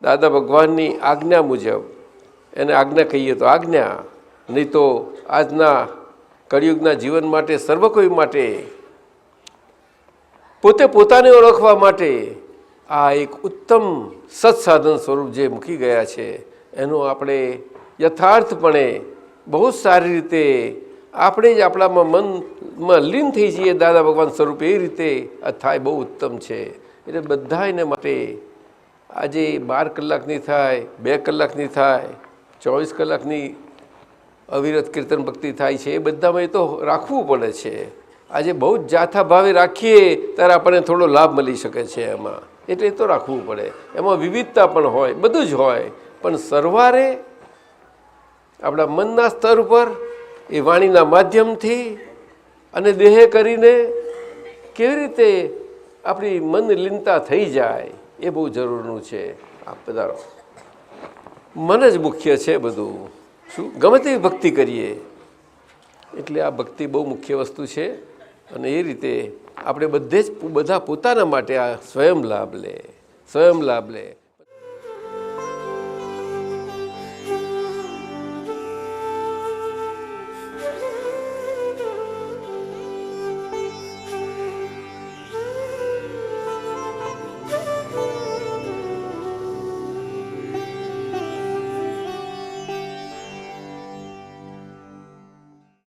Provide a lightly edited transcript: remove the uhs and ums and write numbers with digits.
દાદા ભગવાનની આજ્ઞા મુજબ, એને આજ્ઞા કહીએ તો આજ્ઞા, નહીં તો આજના કળિયુગના જીવન માટે, સર્વ કોઈ માટે, પોતે પોતાને ઓળખવા માટે આ એક ઉત્તમ સત્સાધન સ્વરૂપ જે મૂકી ગયા છે, એનું આપણે યથાર્થપણે બહુ સારી રીતે આપણે જ આપણામાં મનમાં લીન થઈ જઈએ દાદા ભગવાન સ્વરૂપે, એ રીતે આ થાય બહુ ઉત્તમ છે. એટલે બધા એને માટે આજે 12 કલાકની થાય, 2 કલાકની થાય, 24 કલાકની અવિરત કીર્તન ભક્તિ થાય છે, એ બધામાં એ તો રાખવું પડે છે. આજે બહુ જ જાથા ભાવે રાખીએ ત્યારે આપણને થોડો લાભ મળી શકે છે એમાં, એટલે એ તો રાખવું પડે. એમાં વિવિધતા પણ હોય, બધું જ હોય, પણ સરવારે આપણા મનના સ્તર ઉપર એ વાણીના માધ્યમથી અને દેહે કરીને કેવી રીતે આપણી મન લીનતા થઈ જાય એ બહુ જરૂરનું છે. આ પધારો, મન જ મુખ્ય છે બધું. શું ગમે તેવી ભક્તિ કરીએ, એટલે આ ભક્તિ બહુ મુખ્ય વસ્તુ છે. અને એ રીતે આપણે બધા પોતાના માટે આ સ્વયં લાભ લે.